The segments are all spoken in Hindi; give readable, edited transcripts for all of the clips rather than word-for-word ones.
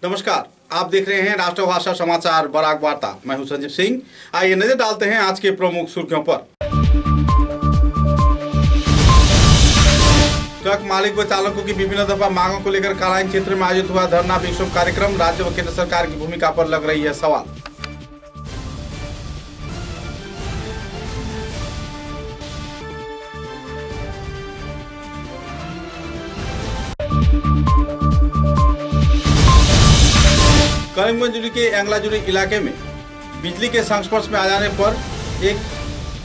नमस्कार, आप देख रहे हैं राष्ट्रभाषा समाचार बराक वार्ता। मैं हूं संजीव सिंह। आइए नजर डालते हैं आज के प्रमुख सुर्खियों पर। ट्रक मालिक व चालकों की विभिन्न दफा मांगों को लेकर कालाइन क्षेत्र में आयोजित हुआ धरना विक्षोभ कार्यक्रम। राज्य व केंद्र सरकार की भूमिका पर लग रही है सवाल। करीमगंज जिले के एंगलाजुरी इलाके में बिजली के संस्पर्श में आ जाने पर एक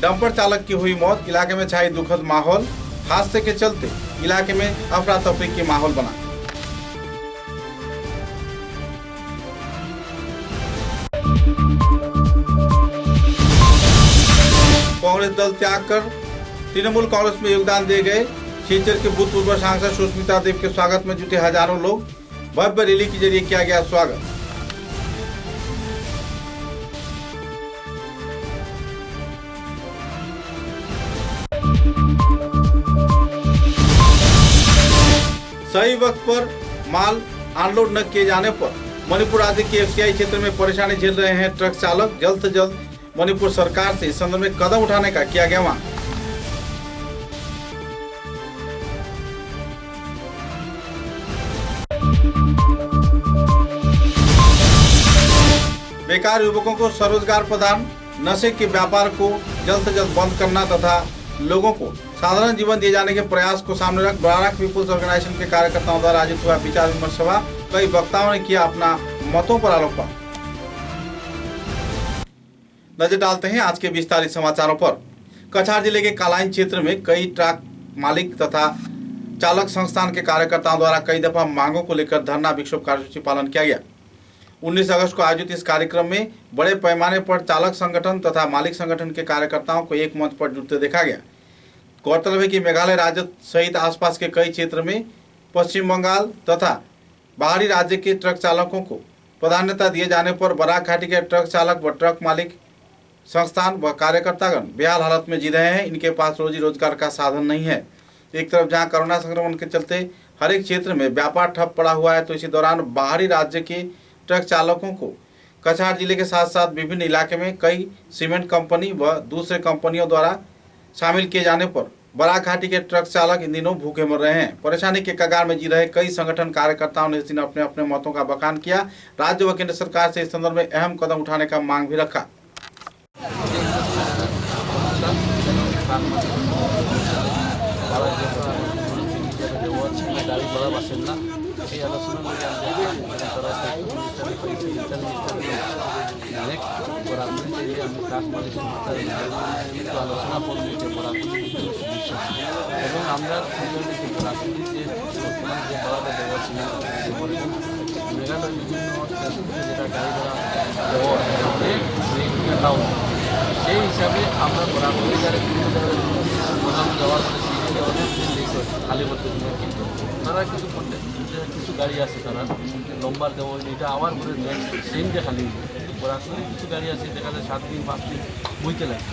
डंपर चालक की हुई मौत। इलाके में छाई दुखद माहौल। हादसे के चलते इलाके में अफरा तफरी की माहौल बना। कांग्रेस दल त्याग कर तृणमूल कांग्रेस में योगदान दे गए सिलचर के भूतपूर्व सांसद सुष्मिता देव के स्वागत में जुटे हजारों लोग। भव्य रैली के जरिए किया गया स्वागत। सही वक्त पर माल अनलोड न किए जाने पर मणिपुर राज्य के एफसीआई क्षेत्र में परेशानी झेल रहे हैं ट्रक चालक। जल्द से जल्द मणिपुर सरकार से इस संदर्भ में कदम उठाने का किया गया मांग। बेकार युवकों को स्वरोजगार प्रदान, नशे के व्यापार को जल्द से जल्द बंद करना तथा लोगों को साधारण जीवन दिए जाने के प्रयास को सामने रख बराक पीपुल्स ऑर्गेनाइजेशन के कार्यकर्ताओं द्वारा आयोजित हुआ विचार विमर्श सभा। कई वक्ताओं ने किया अपना मतों पर आलोकपात। नजर डालते हैं आज के विस्तारित समाचारों पर। कछार जिले के कालाइन क्षेत्र में कई ट्रक मालिक तथा चालक संस्थान के कार्यकर्ताओं द्वारा कई दफा मांगों को लेकर धरना विक्षोभ कार्यसूची पालन किया गया। 19 अगस्त को आयोजित इस कार्यक्रम में बड़े पैमाने पर चालक संगठन तथा मालिक संगठन के कार्यकर्ताओं को एक मंच पर जुटते देखा गया। गौरतलब है कि मेघालय राज्य सहित आसपास के कई क्षेत्र में पश्चिम बंगाल तथा बाहरी राज्य के ट्रक चालकों को प्राधान्यता दिए जाने पर बराक घाटी के ट्रक चालक व ट्रक मालिक संस्थान व कार्यकर्तागण बेहाल हालत में जी रहे हैं। इनके पास रोजी रोजगार का साधन नहीं है। एक तरफ जहां कोरोना संक्रमण के चलते हर एक क्षेत्र में व्यापार ठप पड़ा हुआ है, तो इसी दौरान बाहरी राज्य के ट्रक चालकों को कछार जिले के साथ साथ विभिन्न इलाके में कई सीमेंट कंपनी व दूसरे कंपनियों द्वारा शामिल किए जाने पर बराक घाटी के ट्रक चालक इन दिनों भूखे मर रहे हैं। परेशानी के कगार में जी रहे कई संगठन कार्यकर्ताओं ने इस दिन अपने अपने मतों का बखान किया। राज्य व केंद्र सरकार से इस संदर्भ में अहम कदम उठाने का मांग भी रखा। এবং আমরা মেঘালয় বিভিন্ন যেটা গাড়ি ঘোড়া দেওয়া সেই হিসাবে আমরা বরাবরই যারা বিভিন্ন প্রধান যাওয়ার পরে সিজনে অনেক খালি করতে কিন্তু তারা কিছু গাড়ি আছে তারা লম্বার দেওয়া এটা আমার পরে নেক্সট সেম ডে খালি কিন্তু বরাবরই কিছু গাড়ি আছে দেখা যায় 7 দিন 5 দিন বইতে লাগে।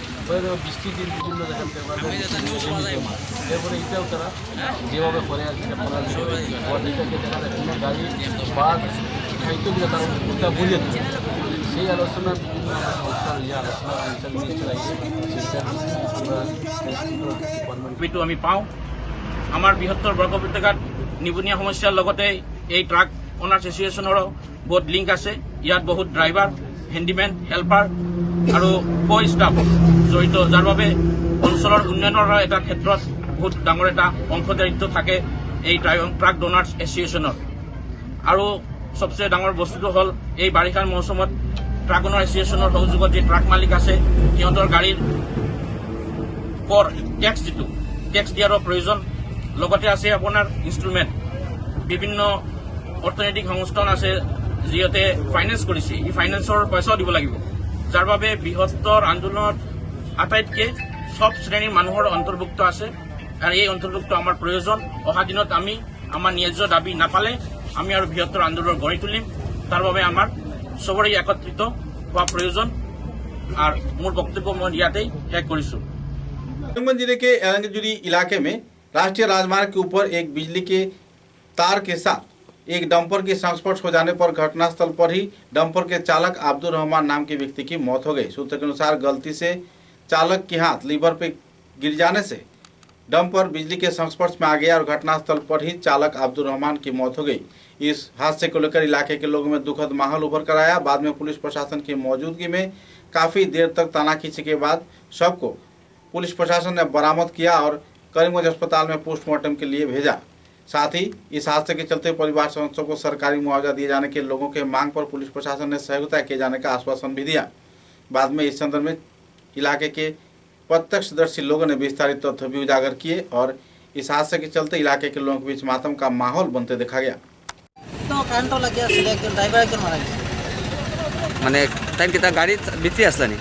বৃষ্টির দিন বিভিন্ন জায়গায় এরপরে এটাও তারা যেভাবে করে আসবে এটাকে দেখা যায় কোনো গাড়ি বা সাহিত্যগুলো তারা ওটা বুঝে দেবে। সেই আলোচনা বিভিন্ন সংস্থার আলোচনা আমি পাওঁ। আমাৰ বৃহত্তৰ বৰ্গ উপত্যকাত নিবনুৱা সমস্যাৰ লগতে এই ট্ৰাক অনাৰ্ছ এছ'চিয়েশ্যনৰো বহুত লিংক আছে। ইয়াত বহুত ড্ৰাইভাৰ, হেণ্ডিমেন, হেল্পাৰ আৰু কো ষ্টাফ জড়িত, যাৰ বাবে অঞ্চলৰ উন্নয়নৰ এটা ক্ষেত্ৰত বহুত ডাঙৰ এটা অংশদাৰিত্ব থাকে এই ট্ৰাক অনাৰ্ছ এছ'চিয়েশ্যনৰ। আৰু সবচেয়ে ডাঙৰ বস্তুটো হ'ল এই বাৰিষাৰ মৌচুমত ট্ৰাক অনাৰ এছ'চিয়েশ্যনৰ সহযোগত যি ট্ৰাক মালিক আছে সিহঁতৰ গাড়ীৰ কৰ টেক্স যিটো টেক্স দিয়াৰো প্ৰয়োজন। লগতে আছে আপোনাৰ ইনষ্ট্ৰুমেণ্ট, বিভিন্ন অৰ্থনৈতিক সংস্থান আছে যিহঁতে ফাইনেন্স কৰিছে, এই ফাইনেন্সৰ পইচাও দিব লাগিব, যাৰ বাবে বৃহত্তৰ আন্দোলনত আটাইতকৈ সব শ্ৰেণীৰ মানুহৰ অন্তৰ্ভুক্ত আছে। আৰু এই অন্তৰ্ভুক্ত আমাৰ প্ৰয়োজন। অহা দিনত আমি আমাৰ ন্যায্য দাবী নাপালে আমি আৰু বৃহত্তৰ আন্দোলন গঢ়ি তুলিম। তাৰ বাবে আমাৰ সবৰে একত্ৰিত হোৱা প্ৰয়োজন। আর মোর বক্তব্য মই ইয়াতেই শেষ কৰিছো। करीमगंज जिले के एरंगजुरी इलाके में राष्ट्रीय राजमार्ग के ऊपर एक बिजली के तार के साथ एक डंपर के संस्पर्श हो जाने पर घटनास्थल पर ही डंपर के चालक अब्दुल रहमान नाम के व्यक्ति की मौत हो गई। सूत्र के अनुसार गलती से चालक के हाथ लीवर पे गिर जाने से डंपर बिजली के संस्पर्श में आ गया और घटनास्थल पर ही चालक अब्दुल रहमान की मौत हो गई। इस हादसे को लेकर इलाके के लोगों में दुखद माहौल उभर कर आया। बाद में पुलिस प्रशासन की मौजूदगी में काफी देर तक तलाशी के बाद शव को पुलिस प्रशासन ने बरामद किया और करीमगंज अस्पताल में पोस्टमार्टम के लिए भेजा। साथ ही इस हादसे के चलते परिवार सदस्यों को सरकारी मुआवजा दिए जाने के लोगों के मांग पर पुलिस प्रशासन ने सहयोगिता किए जाने का आश्वासन भी दिया। बाद में इस संदर्भ में इलाके के प्रत्यक्षदर्शी लोगों ने विस्तारित तथ्य भी उजागर किए और इस हादसे के चलते इलाके के लोगों के बीच मातम का माहौल बनते देखा गया। तो कारेंट लगे आছিলে একজন ড্রাইভার একজন মারা গেছে মানে টাইম কিতা গাড়ি ভিতরে আসলা নি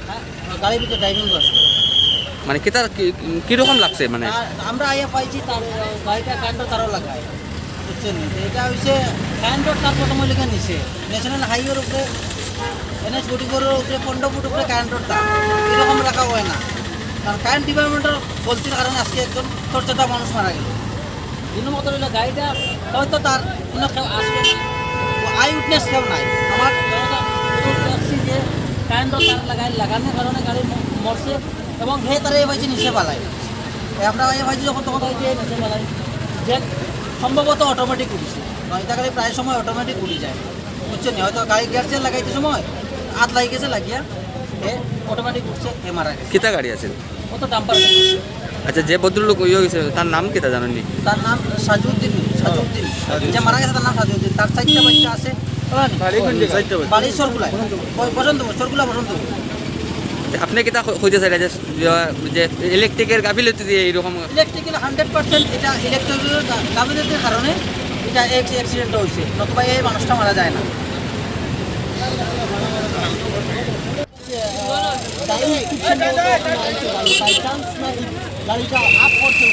গাড়ির ভিতরে ড্রাইভিং করছে মানে কিতা কি রকম লাগছে মানে আমরা আইয়া পাইছি তার গাড়িটা কারেন্ট তারও লাগায় বুঝছেন এটা হইছে কারেন্ট তার প্রথম লেগে নিছে ন্যাশনাল হাইওয়ের উপরে NH 44 এর উপরে 15 ফুট উপরে কারেন্ট তার এরকম রাখা হয় না কারণ কারেন্ট ডিপার্টমেন্টের গলতির কারণে আজকে একজন ছোটটা মানুষ মারা গেল দিনের মতো হইলো গাড়িটা হয়তো তার কোনো কেউ আসবে না আই উইটনেস কেউ নাই আমার দেখছি যে কারেন্ট তার লাগানোর কারণে গাড়ি মরছে এবং হে তারা এই ভাইছে নিচে পালায় আমরা এই ভাইছি যখন তখন হয়েছে নিচে পালাই যে সম্ভবত অটোমেটিক উঠেছে নয়টা গাড়ি প্রায় সময় অটোমেটিক উঠে যায় বুঝছেন হয়তো গাড়ি গিয়ার চেন লাগাইতে সময় হাত লাগি গেছে লাগিয়া হে অটোমেটিক উঠছে হে মারা গেছে কিতা গাড়ি আছে ও তো ডাম্পার আচ্ছা যে ভদ্রলোক ইয়ে হয়েছে তার নাম কিতা জানেননি তার নাম সাজুদ্দিন যে মারা গেছে তার নাম সাজুদ্দিন তার চারটা বাচ্চা আছে বাড়ি সরগুলা সরগুলা বসন্ত আপনি কিতা হইতে চাই যে ইলেকট্রিকের গাফিলতি দিয়ে এইরকম ইলেকট্রিক্যাল 100% এটা ইলেকট্রিক্যাল গাফিলতির কারণে এটা অ্যাক্সিডেন্ট হয়েছে নতুবা এই মানুষটা মারা যায় না গাড়িটা আপ করছে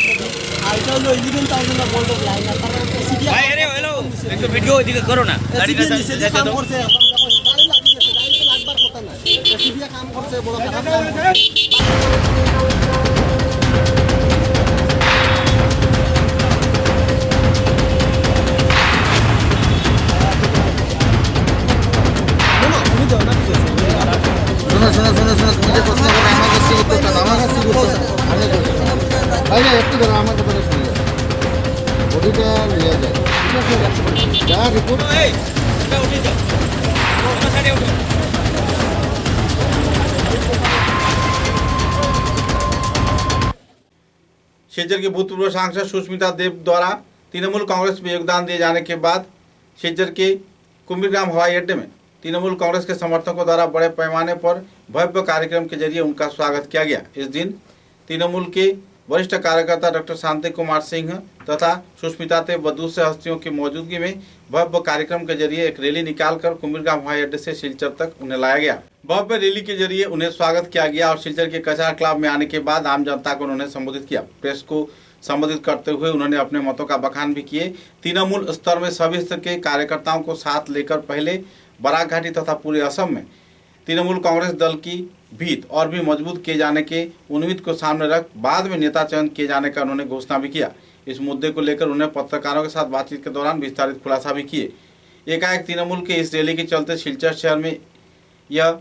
আর এটা হলো ইলিগেল টাউনের বোল্ডের লাইন আর তার একটু ভিডিও ওইদিকে করো না গাড়িটা কাম করছে গাড়ি লাগিয়ে গেছে গাড়িতে লাগবার কথা না এসিবিয়া কাম করছে বড় খারাপ কাম করছে একটু ধরো আমার কথা শুনে বডিটা নিয়ে যায় ঠিক আছে যা রিপোর্ট शिलचर के भूतपूर्व सांसद सुष्मिता देव द्वारा तृणमूल कांग्रेस में योगदान दिए जाने के बाद शिलचर के कुंभीरग्राम हवाई अड्डे में तृणमूल कांग्रेस के समर्थकों द्वारा बड़े पैमाने पर भव्य कार्यक्रम के जरिए उनका स्वागत किया गया। इस दिन तृणमूल के वरिष्ठ कार्यकर्ता डॉक्टर शांति कुमार सिंह तथा सुष्मिता देव व दूसरे हस्तियों की मौजूदगी में भव्य कार्यक्रम के जरिए एक रैली निकालकर कुंभीरग्राम हवाई अड्डे से शिलचर तक उन्हें लाया गया। भव्य रैली के जरिए उन्हें स्वागत किया गया और शिलचर के कचार क्लब में आने के बाद आम जनता को उन्होंने संबोधित किया। प्रेस को संबोधित करते हुए उन्होंने अपने मतों का बखान भी किए। तृणमूल स्तर में सभी स्तर के कार्यकर्ताओं को साथ लेकर पहले बराक घाटी तथा पूरे असम में तृणमूल कांग्रेस दल की भीत और भी मजबूत किए जाने के उम्मीद को सामने रख बाद में नेता चयन किए जाने का उन्होंने घोषणा भी किया। इस मुद्दे को लेकर उन्हें पत्रकारों के साथ बातचीत के दौरान विस्तारित खुलासा भी किए। एकाएक तृणमूल के इस रैली के चलते शिलचर शहर में यह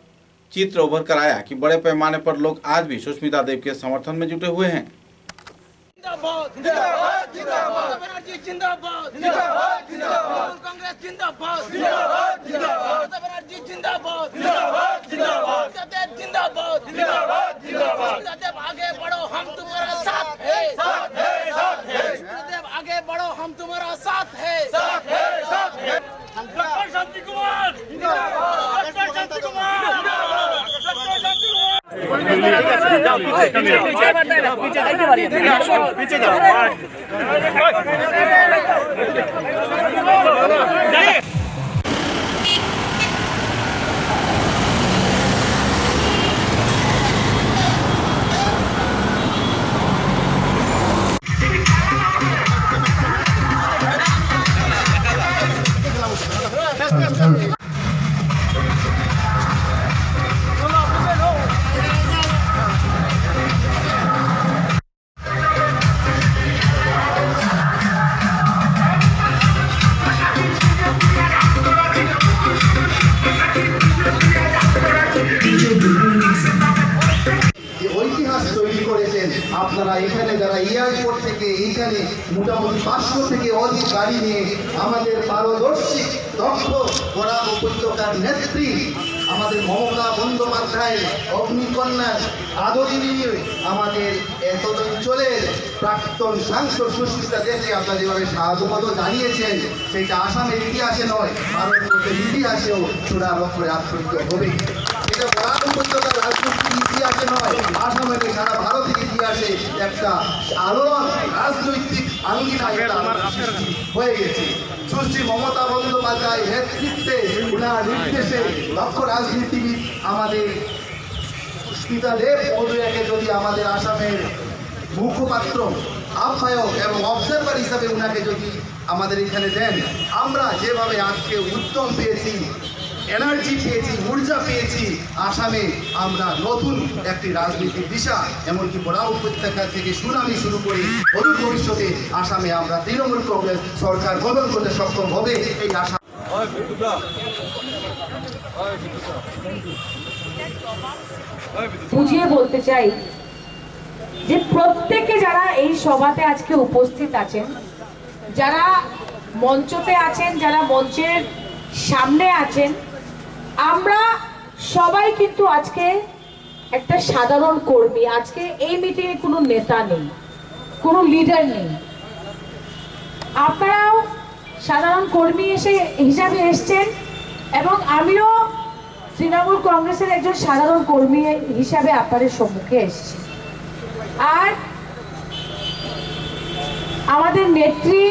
चित्र उभर कर आया कि बड़े पैमाने पर लोग आज भी सुष्मिता देव के समर्थन में जुटे हुए हैं। जिंदाबाद जिंदाबाद जिंदाबाद बनर्जी जिंदाबाद जिंदाबाद जिंदाबाद कांग्रेस जिंदाबाद जिंदाबाद जिंदाबाद बनर्जी जिंदाबाद जिंदाबाद जिंदाबाद सदैव जिंदाबाद जिंदाबाद जिंदाबाद सदैव आगे बढ़ो हम तुम्हारा साथ है सदैव आगे बढ़ो हम तुम्हारा साथ है डॉक्टर शांति कुमार जिंदाबाद डॉक्टर शांति कुमार पीछे जाओ আপনারা এখানে যারা এয়ারপোর্ট থেকে এইখানে মোটামুটি 500 থেকে অধিক গাড়ি নিয়ে আমাদের পারদর্শী দক্ষ বরাক উপত্যকার নেত্রী আমাদের মমতা বন্দ্যোপাধ্যায়ের অগ্নিকন্যার আদরিনী আমাদের এত অঞ্চলের প্রাক্তন সাংসদ সুস্মিতা দেবকে আপনারা যেভাবে স্বাগত জানিয়েছেন, সেটা আসামের ইতিহাসে নয়, ভারতবর্ষের ইতিহাসেও চূড়ার অক্ষরে আচ্ছাদিত হবে। এটা বরাক উপত্যকার রাজনৈতিক ইতিহাসে নয়, আসামের সারা ভারতের ইতিহাসে একটা আলোড়ন রাজনৈতিক আঙ্গিনা হয়ে গেছে। সুশ্রী মমতা বন্দ্যোপাধ্যায়ের নেতৃত্বে, উনার নির্দেশে দক্ষ রাজনীতিবিদ আমাদের সুস্মিতা দেব মহোদয়াকে যদি আমাদের আসামের মুখপাত্র, আহ্বায়ক এবং অবজারভার হিসাবে উনাকে যদি আমাদের এখানে দেন, আমরা যেভাবে আজকে উদ্যম পেয়েছি, এনার্জি পেয়েছি, ঊর্জা পেয়েছি, আসামে আমরা নতুন একটি রাজনীতির দিশা, এমনকি বরাক উপত্যকা থেকে সুনামি শুরু করে অদূর ভবিষ্যতে আসামে আমরা তৃণমূল কংগ্রেস সরকার গঠন করতে সক্ষম হবে এই আশা। বুঝিয়ে বলতে চাই যে প্রত্যেকে যারা এই সভাতে আজকে উপস্থিত আছেন, যারা মঞ্চতে আছেন, যারা মঞ্চের সামনে আছেন, আমরা সবাই কিন্তু আজকে একটা সাধারণ কর্মী। আজকে এই মিটিংয়ে কোনো নেতা নেই, কোনো লিডার নেই, আপনারাও সাধারণ কর্মী হিসাবে এসছেন এবং আমিও তৃণমূল কংগ্রেসের একজন সাধারণ কর্মী হিসাবে আপনাদের সম্মুখে এসেছি। আর আমাদের নেত্রী,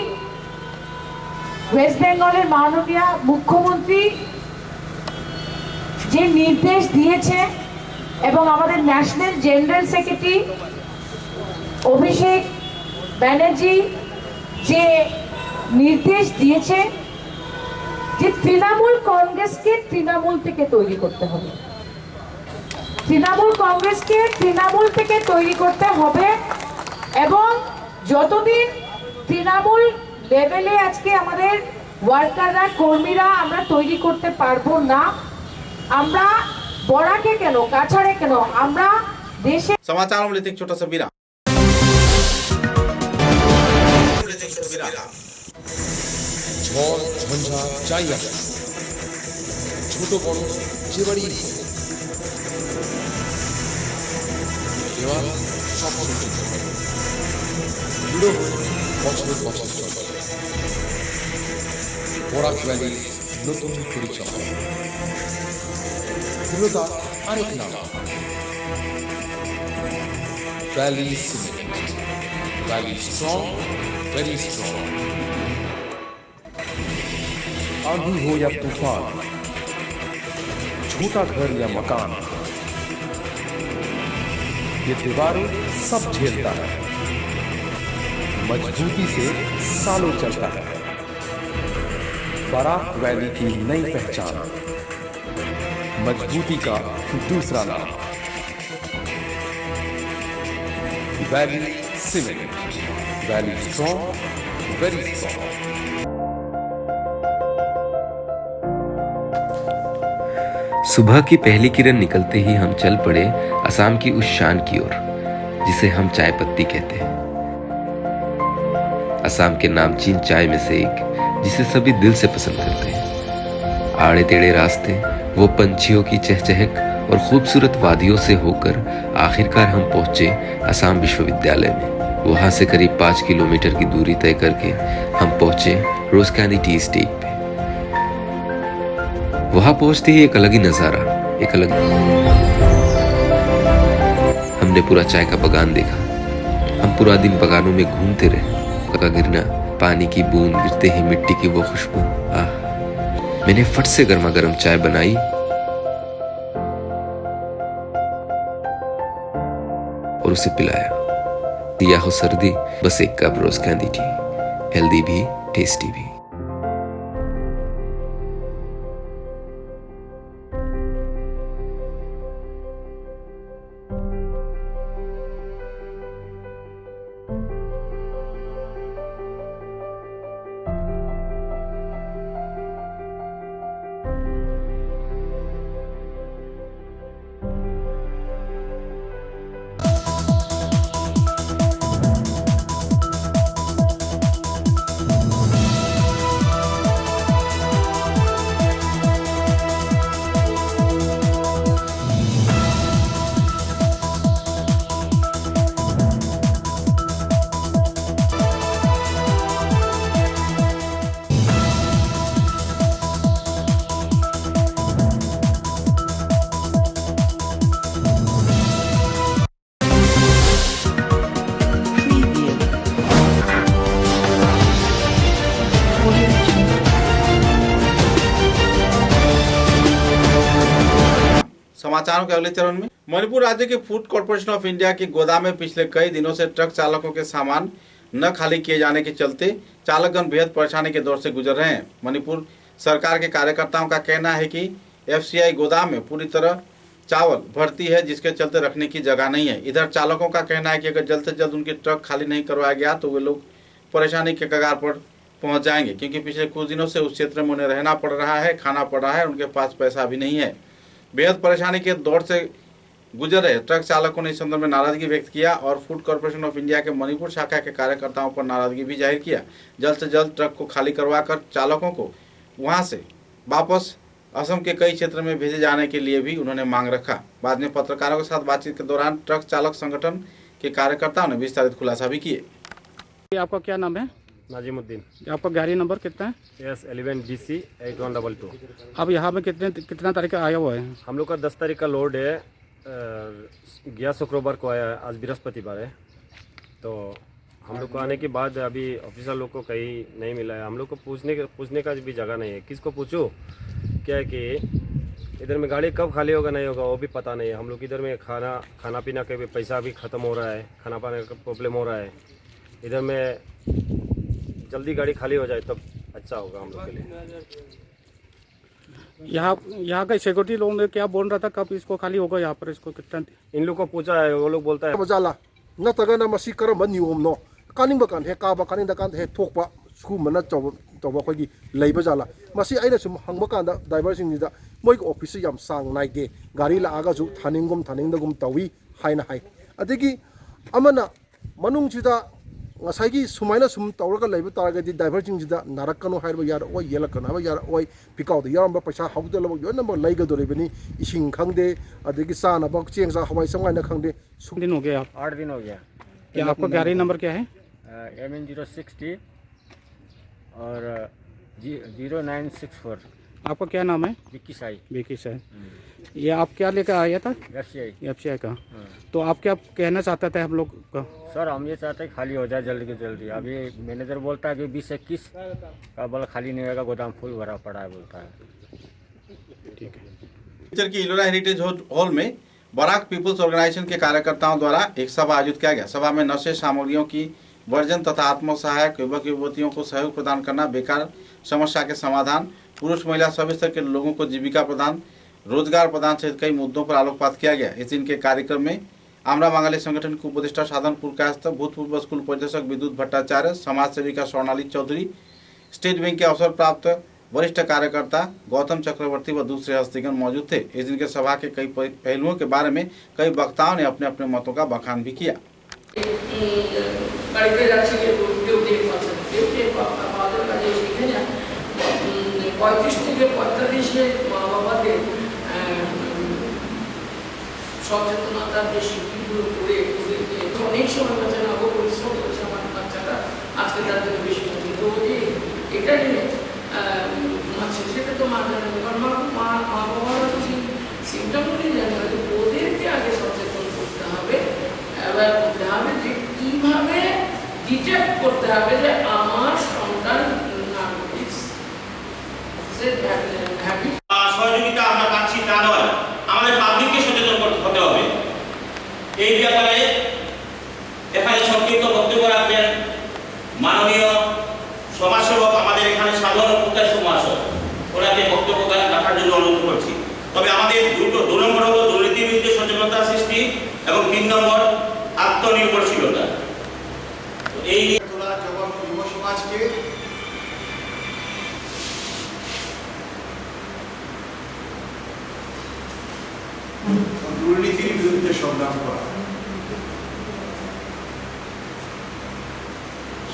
ওয়েস্ট বেঙ্গলের মাননীয় মুখ্যমন্ত্রী যে নির্দেশ দিয়েছে এবং আমাদের national general secretary Abhishek Banerjee যে নির্দেশ দিয়েছে যে তৃণমূল কংগ্রেসকে তৃণমূল থেকে তৈরি করতে হবে, তৃণমূল কংগ্রেসকে তৃণমূল থেকে তৈরি করতে হবে এবং যতদিন তৃণমূল লেভেলে আজকে আমাদের ওয়ার্কাররা, কর্মীরা আমরা তৈরি করতে পারবো না, আমরা বরাকে কেন, কাছাড়ে কেন, আমরা देशे समाचारों में लेते एक छोटा सा विराम। ঝড় ঝঞ্ঝা যাই আসে, ছোট বড় যে বাড়ি দেওয়াল সব সহ্য করে দৃঢ় হয়ে বছর বছর চলে। বরাক ভ্যালির নতুন পরিচয়, দৃঢ়তা আরেক নাম valley cement. Valley strong, very strong. आंधी हो या तूफान, छोटा घर या मकान, ये दीवारें सब झेलता है, मजबूती से सालों चलता है। बराक वैली की नई पहचान, मजबूती का दूसरा नाम valley cement. Valley strong, very strong. सुबह की पहली किरण निकलते ही हम चल पड़े असम की उस शान की ओर जिसे हम चाय पत्ती कहते हैं। असम के नामचीन चाय में से एक जिसे सभी दिल से पसंद करते हैं। आड़े टेढ़े रास्ते, वो पंछियों की चहचहक और खूबसूरत वादियों से होकर आखिरकार हम पहुंचे असम विश्वविद्यालय में। वहां से करीब 5 किलोमीटर की दूरी तय करके हम पहुंचे रोज कैंडी टी एस्टेट पे। वहां पहुंचते ही एक अलग ही नजारा, एक अलग हमने पूरा चाय का बगान देखा। हम पूरा दिन बगानों में घूमते रहे। का गिरना, पानी की बूंद गिरते ही मिट्टी की वो खुशबू, आह। मैंने फट से गर्मा गर्म चाय बनाई और उसे पिलाया। या हो सर्दी, बस एक कप रोज कैंडी टी, हेल्दी भी टेस्टी भी। समाचारों के अगले चरण में। मणिपुर राज्य के फूड कॉर्पोरेशन ऑफ इंडिया के गोदाम में पिछले कई दिनों से ट्रक चालकों के सामान न खाली किए जाने के चलते चालकगण बेहद परेशानी के दौर से गुजर रहे हैं। मणिपुर सरकार के कार्यकर्ताओं का कहना है कि FCI गोदाम में पूरी तरह चावल भरती है, जिसके चलते रखने की जगह नहीं है। इधर चालकों का कहना है कि अगर जल्द से जल्द उनके ट्रक खाली नहीं करवाया गया तो वे लोग परेशानी के कगार पर पहुंच जाएंगे, क्योंकि पिछले कुछ दिनों से उस क्षेत्र में उन्हें रहना पड़ रहा है, खाना पड़ रहा है, उनके पास पैसा भी नहीं है। बेहद परेशानी के दौर से गुजर रहे ट्रक चालकों ने इस संदर्भ में नाराजगी व्यक्त किया और फूड कॉर्पोरेशन ऑफ इंडिया के मणिपुर शाखा के कार्यकर्ताओं पर नाराजगी भी जाहिर किया। जल्द से जल्द ट्रक को खाली करवाकर चालकों को वहां से वापस असम के कई क्षेत्र में भेजे जाने के लिए भी उन्होंने मांग रखा। बाद में पत्रकारों के साथ बातचीत के दौरान ट्रक चालक संगठन के कार्यकर्ताओं ने विस्तारित खुलासा भी किए। आपका क्या नाम है? नाजिमुद्दीन। आपका गाड़ी नंबर कितना है? S11DC 8122। अब यहाँ में कितना तारीख का आया हुआ है? हम लोग का 10 तारीख का लोड है। गया शुक्रवार को आया, आज बृहस्पतिवार है। तो हम लोग को आने के बाद अभी ऑफिसर लोग को कहीं नहीं मिला है। हम लोग को पूछने का भी जगह नहीं है। किसको पूछो? क्या है कि इधर में गाड़ी कब खाली होगा नहीं होगा वो भी पता नहीं है। हम लोग इधर में खाना पीना के भी पैसा भी ख़त्म हो रहा है, खाना पाने का प्रॉब्लम हो रहा है। इधर में जल्दी गाड़ी खाली हो जाए तब अच्छा होगा हम लोग के लिए। यहाँ का सिक्योरिटी लोगों ने क्या बोल रहा था, कब इसको खाली होगा यहाँ पर? इसको कितना इन लोग को पूछा है, वो लोग बोलता है मजाला न तगना मसी करम नियम नो कानिंग बकान हे काबा कानिंग दकान हे थोकपा सुमना तौबा खोगी लेबा जाला मसी आइना सुम हंगबा कांदा ड्राइवर सिंगदा मोइ ऑफिस याम सांग नाइदे गाड़ी लागा जु थानिंगदगुम Tawi हाइना high अदगी Amna मनुंगसिदा ngसाigi sumaina sum tawraga leiba taragadi driver jingda narakano haiba yar oi yelakana haiba yar oi pikau da yaramba paisa hawda labo yo number leiga do lebani ising khangde adegi sana bak chengsa hawai samgai na khangde दिन हो गया आप? 8 दिन हो गया। क्या आपका गाड़ी नंबर क्या है? MN060 और 0964। आपका क्या नाम है? विक्की साई। विक्की साई। ये आप क्या लेकर आया था? FCI का। तो आप क्या कहना चाहते थे हम लोग का? सर हम ये चाहते हैं खाली हो जाए जल्दी से जल्दी। अभी मैनेजर बोलता है कि 20-21 का बल खाली नहीं होगा, गोदाम फुल भरा पड़ा है बोलता है। ठीक है। पिक्चर की इलोरा हेरिटेज हॉल में बराक पीपुल्स ऑर्गेनाइजेशन के कार्यकर्ताओं द्वारा एक सभा आयोजित किया गया। सभा में नशे सामग्रियों की वर्जन तथा आत्मसहायक युवक युवतियों को सहयोग प्रदान करना, बेकार समस्या के समाधान, पुरुष महिला सभी स्तर के लोगों को जीविका प्रदान, रोजगार प्रदान सहित कई मुद्दों पर आलोकपात किया गया। इस दिन के कार्यक्रम में आमरा बांगाली संगठन के उपदेष्टा साधनपुर कायस्थ, भूतपूर्व स्कूल परिदर्शक विद्युत भट्टाचार्य, समाज सेविका स्वर्णाली चौधरी, स्टेट बैंक के अवसर प्राप्त वरिष्ठ कार्यकर्ता गौतम चक्रवर्ती व दूसरे हस्तीगण मौजूद थे। इस दिन के सभा के कई पहलुओं के बारे में कई वक्ताओं ने अपने अपने मतों का बखान भी किया। সচেতনতা যে শিবিরগুলো করে অনেক সময় বাচ্চারা পরিশ্রম করছে, আমার বাচ্চাটা আজকে তার জন্য বেশি তো এটা নিয়ে সেটা তো মা বাবারা তো সিমটমগুলি জানে, হয়তো ওদেরকে আগে সচেতন করতে হবে। এবার করতে হবে যে কীভাবে ডিটেক্ট করতে হবে যে আমার সন্তান নার্কোটিক্স সহযোগিতা আমরা পাচ্ছি তা নয়, আমাদের পাবলিককে সচেতন হতে হবে। এই ব্যাপারে এখানে সংক্ষিপ্ত বক্তব্য রাখবেন মাননীয় সমাজসেবক, আমাদের এখানে সাধারণ প্রত্যাশ মহাশয়। ওনাকে বক্তব্য রাখার জন্য অনুরোধ করছি। তবে আমাদের 2 নম্বর হলো দুর্নীতির বিরুদ্ধে সচেতনতা সৃষ্টি এবং 3 নম্বর আত্মনির্ভরশীলতা। এই যুব সমাজকে দুর্নীতির বিরুদ্ধে সংগ্রাম করা,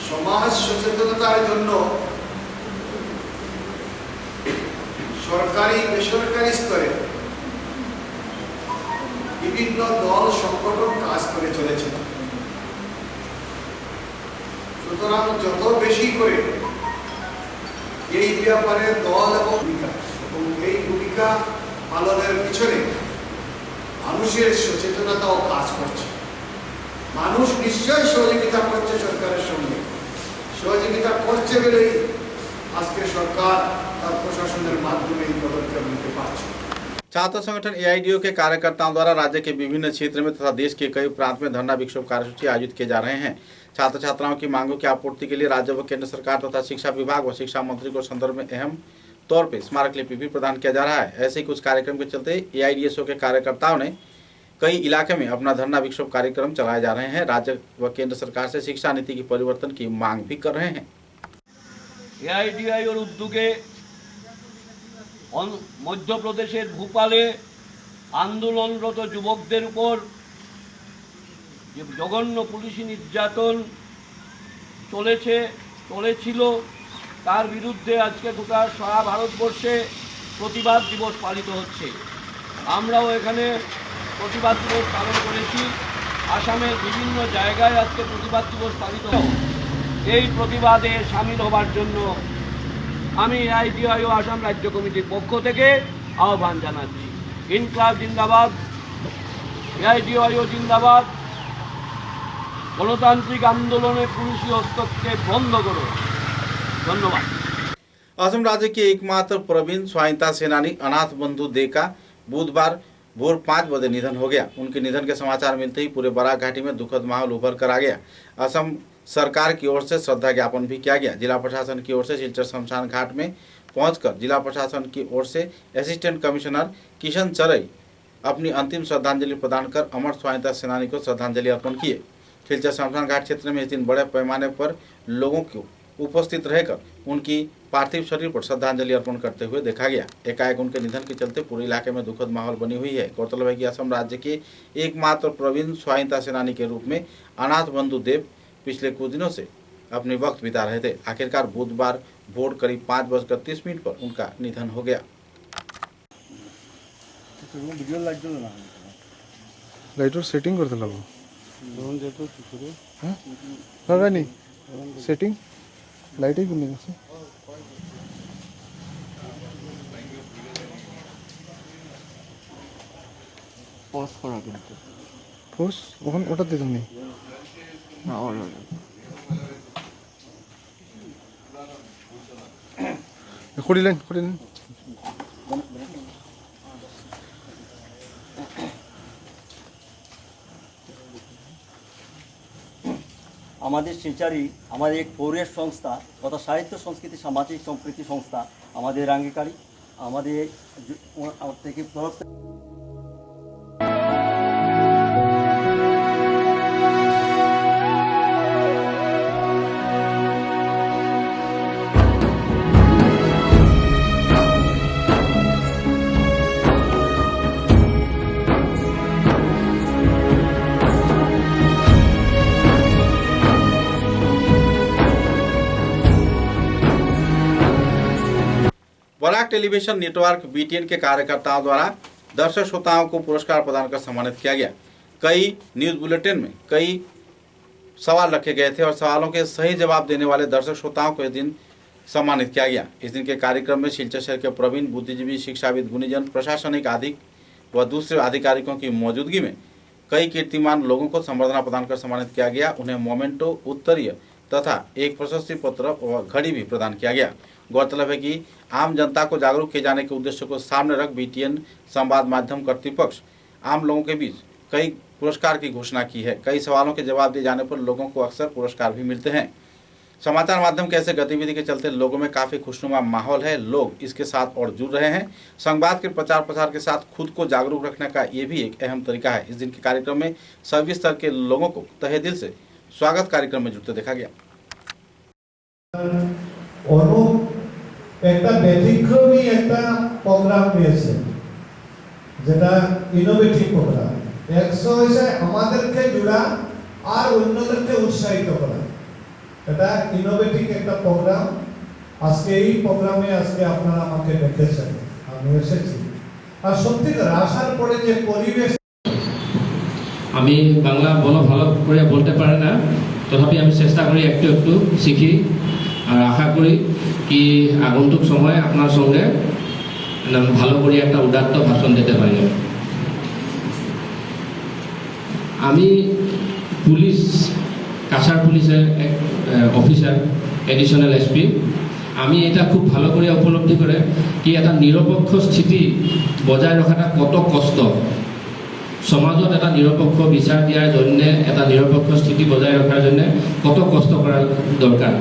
সমাজ সচেতনতার জন্য সরকারি বেসরকারি স্তরে বিভিন্ন দল সংগঠন কাজ করে চলেছে। সুতরাং যত বেশি করে এই ব্যাপারে দল এবং এই ভূমিকা পালনের পিছনে মানুষের সচেতনতাও কাজ করছে। মানুষ নিশ্চয়ই সহযোগিতা করছে সরকারের সঙ্গে, সহযোগিতা করছে বলেই আজকে সরকার তার প্রশাসনের মাধ্যমে এই পদক্ষেপ নিতে পারছে। छात्र संगठन एआईडीओ के कार्यकर्ताओं द्वारा राज्य के विभिन्न क्षेत्र में तथा देश के कई प्रांत में धरना विक्षोभ कार्यसूची आयोजित किए जा रहे हैं। छात्र छात्राओं की मांगों की आपूर्ति के लिए राज्य व केंद्र सरकार तथा शिक्षा विभाग व शिक्षा मंत्री को संदर्भ में अहम तौर पर स्मारक लिपि भी प्रदान किया जा रहा है। ऐसे ही कुछ कार्यक्रम के चलते एआईडीएसओ के कार्यकर्ताओं ने कई इलाके में अपना धरना विक्षोभ कार्यक्रम चलाए जा रहे हैं। राज्य व केंद्र सरकार से शिक्षा नीति की परिवर्तन की मांग भी कर रहे हैं। এআইডিআইর উদ্যোগে মধ্যপ্রদেশের ভোপালে আন্দোলনরত যুবকদের উপর যে জঘন্য পুলিশি নির্যাতন চলেছিল তার বিরুদ্ধে আজকে গোটা সারা ভারতবর্ষে প্রতিবাদ দিবস পালিত হচ্ছে। আমরাও এখানে প্রতিবাদ দিবস পালন করেছি। আসামের বিভিন্ন জায়গায় আজকে প্রতিবাদ দিবস পালিত হয়। এই প্রতিবাদে সামিল হবার জন্য আমি এআইডিআইও আসাম রাজ্য কমিটির পক্ষ থেকে আহ্বান জানাচ্ছি। ইনকলাব জিন্দাবাদ, এআইডিআইও জিন্দাবাদ। গণতান্ত্রিক আন্দোলনে পুলিশি হস্তক্ষেপ বন্ধ করো। ধন্যবাদ। असम राज्य के एकमात्र प्रवीण स्वाधीनता सेनानी अनाथ बंधु दे का बुधवार भोर 5 बजे निधन हो गया। उनके निधन के समाचार मिलते ही पूरे बराक घाटी में दुखद माहौल उभर कर आ गया। असम सरकार की ओर से श्रद्धा ज्ञापन भी किया गया। जिला प्रशासन की ओर से सिलचर शमशान घाट में पहुंचकर जिला प्रशासन की ओर से असिस्टेंट कमिश्नर किशन चरई अपनी अंतिम श्रद्धांजलि प्रदान कर अमर स्वाधीनता सेनानी को श्रद्धांजलि अर्पण किए। सिलचर शमशान घाट क्षेत्र में इस दिन बड़े पैमाने पर लोगों को उपस्थित रहकर उनकी पार्थिव शरीर पर श्रद्धांजलि अर्पण करते हुए देखा गया। एकाएक उनके निधन के चलते पूरे इलाके में दुखद माहौल बनी हुई है। गौरतलब है कि असम राज्य के एकमात्र प्रवीण स्वाधीनता सेनानी के रूप में अनाथ बंधु देव पिछले कुछ दिनों से अपने वक्त बिता रहे थे। आखिरकार बुधवार भोर करीब 5:30 पर उनका निधन हो गया। लाइटर सेटिंग करते लगो लगा नहीं सेटिंग लाइट ही नहीं পজ করা কিন্তু পোস ওখান ওটাতে তুমি না অল করিলেন আমাদের শিলচরই আমাদের এক পৌরের সংস্থা তথা সাহিত্য সংস্কৃতি সামাজিক সম্প্রীতি সংস্থা আমাদের অঙ্গীকারী আমাদের থেকে তরফ बराक टेलीविजन नेटवर्क बीटीएन के कार्यकर्ताओं द्वारा दर्शक श्रोताओं को पुरस्कार प्रदान कर सम्मानित किया गया। कई न्यूज बुलेटिन में कई सवाल रखे गए थे और सवालों के सही जवाब देने वाले दर्शक श्रोताओं को इस दिन सम्मानित किया गया। इस दिन के कार्यक्रम में सिलचर शहर के प्रवीण बुद्धिजीवी शिक्षाविद गुणीजन प्रशासनिक अधिक व दूसरे अधिकारियों की मौजूदगी में कई कीर्तिमान लोगों को संबर्धना प्रदान कर सम्मानित किया गया। उन्हें मोमेंटो, उत्तरीय तथा एक प्रशस्ति पत्र व घड़ी भी प्रदान किया गया। गौरतलब है कि आम जनता को जागरूक किए जाने के उद्देश्य को सामने रख बीटीएन संवाद माध्यम कर्तृपक्ष आम लोगों के बीच कई पुरस्कार की घोषणा की है। कई सवालों के जवाब दिए जाने पर लोगों को अक्सर पुरस्कार भी मिलते हैं। समाचार माध्यम के ऐसे गतिविधि के चलते लोगों में काफ़ी खुशनुमा माहौल है। लोग इसके साथ और जुड़ रहे हैं। संवाद के प्रचार प्रसार के साथ खुद को जागरूक रखने का ये भी एक अहम तरीका है। इस दिन के कार्यक्रम में सभी स्तर के लोगों को तहे दिल से स्वागत कार्यक्रम में जुटते देखा गया। একটা ব্যতিক্রমী একটা প্রোগ্রাম নিয়েছে যেটা ইনোভেটিভ প্রোগ্রাম। 100 হইছে আমাদেরকে জোড়া আর অন্যদেরকে উৎসাহিত করা। এটা ইনোভেটিভ একটা প্রোগ্রাম। আজকে এই প্রোগ্রামে আজকে আপনারা আমাকে ডেকেছেন, আমি এসেছি। আর সত্যিকার আসার পরে যে পরিবেশ, আমি বাংলা ভালো করে বলতে পারি না, তথাপি আমি চেষ্টা করি একটু শিখি আর আশা করি কি আগন্তুক সময়ে আপনার সঙ্গে ভালো করে একটা উদাত্ত ভাষণ দিতে পারি। আমি পুলিশ কাছাড় পুলিশের এক অফিসার, এডিশনাল এসপি। আমি এটা খুব ভালো করে উপলব্ধি করে কি এটা নিরপেক্ষ স্থিতি বজাই ৰখাটা কত কষ্ট সমাজত এটা নিরপেক্ষ বিচার দিয়ার জন্য এটা নিরপেক্ষ স্থিতি বজাই রাখার জন্য কত কষ্ট করা দরকার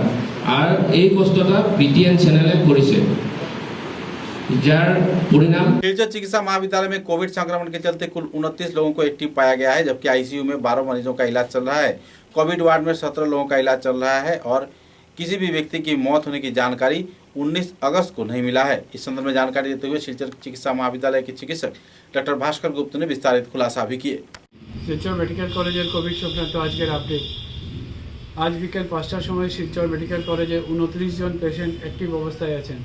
আর এই কষ্টটা BTN চ্যানেলে করেছে जार परिणाम। सिलचर चिकित्सा महाविद्यालय में कोविड संक्रमण के चलते कुल 29 लोगों को एक्टिव पाया गया है, जबकि ICU में 12 मरीजों का इलाज चल रहा है। कोविड वार्ड में 17 लोगों का इलाज चल रहा है और किसी भी व्यक्ति की मौत होने की जानकारी 19 अगस्त को नहीं मिला है। इस संदर्भ में जानकारी देते हुए सिलचर चिकित्सा महाविद्यालय के चिकित्सक डॉक्टर भास्कर गुप्त ने विस्तारित खुलासा भी किए। শিলচর মেডিকেল কলেজের কোভিড সংক্রান্ত আজকের আপডেট। আজ বিকেল 5টার সময় শিলচর মেডিকেল কলেজে 29 জন পেশেন্ট অ্যাক্টিভ অবস্থায় আছেন।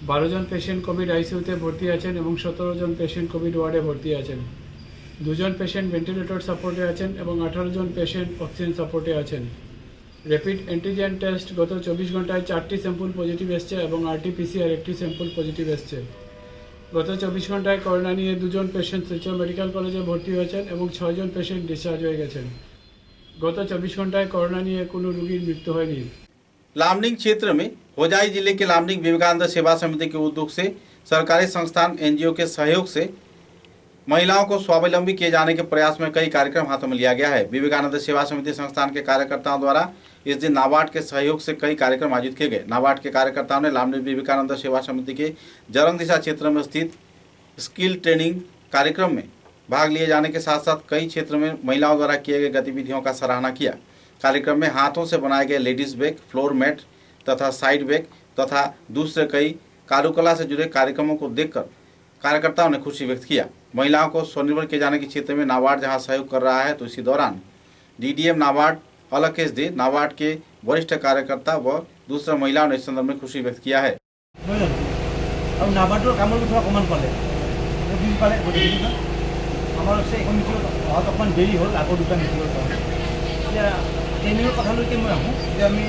12 জন পেশেন্ট কোভিড আইসিইউতে ভর্তি আছেন এবং 17 জন পেশেন্ট কোভিড ওয়ার্ডে ভর্তি আছেন। 2 জন পেশেন্ট ভেন্টিলেটর সাপোর্টে আছেন এবং 18 জন পেশেন্ট অক্সিজেন সাপোর্টে আছেন। র্যাপিড অ্যান্টিজেন টেস্ট গত 24 ঘন্টায় 4টি স্যাম্পল পজিটিভ এসছে এবং RT-PCR একটি স্যাম্পল পজিটিভ এসছে। গত 24 ঘন্টায় করোনা নিয়ে 2 জন পেশেন্ট শিলচর মেডিকেল কলেজে ভর্তি হয়েছেন এবং 6 জন পেশেন্ট ডিসচার্জ হয়ে গেছেন। गत 24 घंटाয় कोरोना নিয়ে কোনো রোগীর মৃত্যু হয়নি। लामडिंग क्षेत्र में होजाई जिले के लामडिंग विवेकानंद सेवा समिति के उद्योग से सरकारी संस्थान NGO के सहयोग से महिलाओं को स्वावलंबी किए जाने के प्रयास में कई कार्यक्रम हाथों में लिया गया है। विवेकानंद सेवा समिति संस्थान के कार्यकर्ताओं द्वारा इस दिन नाबार्ड के सहयोग से कई कार्यक्रम आयोजित किए गए। नाबार्ड के कार्यकर्ताओं ने लामडिंग विवेकानंद सेवा समिति के जरंग दिशा क्षेत्र में स्थित स्किल ट्रेनिंग कार्यक्रम में भाग लिए जाने के साथ साथ कई क्षेत्र में महिलाओं द्वारा किए गए गतिविधियों का सराहना किया। कार्यक्रम में हाथों से बनाए गए लेडीज बैग, फ्लोर मैट तथा साइड बैग तथा दूसरे कई कारुकला से जुड़े कार्यक्रमों को देखकर कार्यकर्ताओं ने खुशी व्यक्त किया। महिलाओं को स्वनिर्भर किए जाने के क्षेत्र में नाबार्ड जहां सहयोग कर रहा है, तो इसी दौरान DDM नाबार्ड अलकेश दे, नाबार्ड के वरिष्ठ कार्यकर्ता व दूसरे महिलाओं ने इस संदर्भ में खुशी व्यक्त किया है। আমার হচ্ছে এখন মিটিং অহাত অকণমান দেৰি হ'ল, আগৰ দুটা মিটিঙৰ কাৰণে এতিয়া ট্ৰেইনিঙৰ কথালৈকে মই আহোঁ যে আমি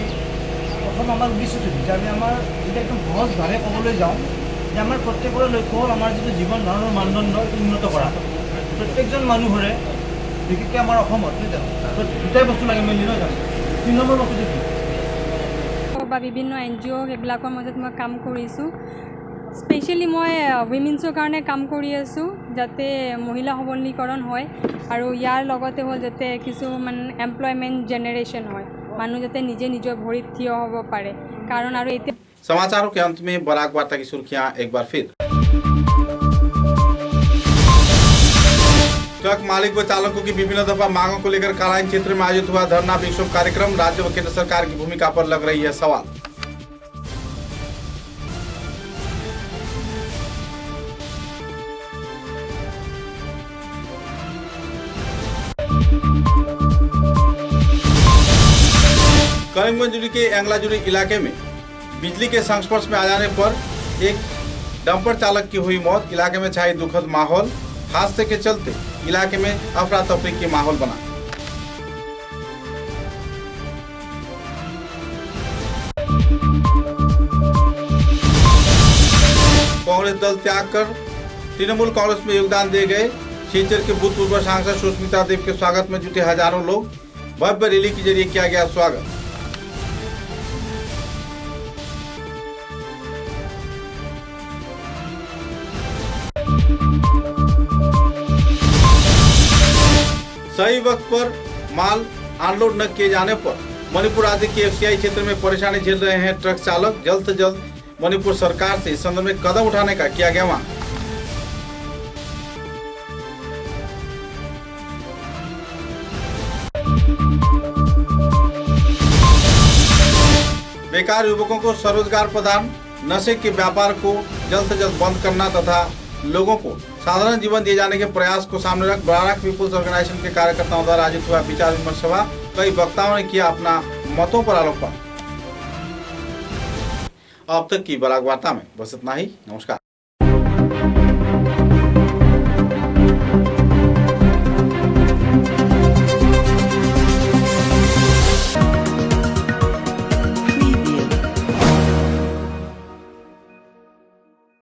প্ৰথম আমাৰ উদ্দেশ্যটো যে আমি আমাৰ যেতিয়া একদম সহজভাৱে ক'বলৈ যাওঁ যে আমাৰ প্ৰত্যেকৰে লক্ষ্য হ'ল আমাৰ যিটো জীৱন ধাৰণৰ মানদণ্ড উন্নত কৰা। প্ৰত্যেকজন মানুহৰে বিশেষকৈ আমাৰ অসমত দুটাই বস্তু লাগে মেইনলি নহয় জানো। 3 নম্বৰ বস্তুটো কি বা বিভিন্ন NGO এইবিলাকৰ মাজত মই কাম কৰিছোঁ। স্পেচিয়েলি মই উইমেন্সৰ কাৰণে কাম কৰি আছোঁ যাতে মহিলা সবলীকৰণ হয় আৰু ইয়াৰ লগতে হ'ল যাতে কিছুমান এমপ্লয়মেণ্ট জেনেৰেশ্যন হয়, মানুহ যাতে নিজে নিজৰ ভৰিত থিয় হ'ব পাৰে। কাৰণ আৰু এতিয়া समाचारों के अंत में बराक वार्ता की सुर्खियां एक बार फिर। ट्रक मालिक व चालकों की विभिन्न दफा मांगों को लेकर कालाइन क्षेत्र में आयोजित हुआ धरना विक्षोभ कार्यक्रम। राज्य व केंद्र सरकार की भूमिका पर लग रही है सवाल। करीमगंज के एंगलाजुरी इलाके में बिजली के संस्पर्श में आ जाने पर एक डंपर चालक की हुई मौत। इलाके में छाई दुखद माहौल। हादसे के चलते इलाके में अफरा तफरी की माहौल बना। कांग्रेस दल त्याग कर तृणमूल कांग्रेस में योगदान दे गए सिलचर के भूतपूर्व सांसद सुष्मिता देव के स्वागत में जुटे हजारों लोग। भव्य रैली के जरिए किया गया स्वागत। सही वक्त पर माल अनलोड न किए जाने पर मणिपुर आदि के FCI क्षेत्र में परेशानी झेल रहे हैं ट्रक चालक। जल्द से जल्द मणिपुर सरकार से इस संदर्भ में कदम उठाने का किया गया मांग। बेकार युवकों को स्वरोजगार प्रदान, नशे के व्यापार को जल्द से जल्द बंद करना तथा लोगों को साधारण जीवन दिए जाने के प्रयास को सामने रख बराक पीपुल्स ऑर्गेनाइजेशन के कार्यकर्ताओं द्वारा आयोजित हुआ विचार विमर्श सभा। कई वक्ताओं ने किया अपना मतों पर आलोकपात। अब तक की बराक वार्ता में बस इतना ही। नमस्कार।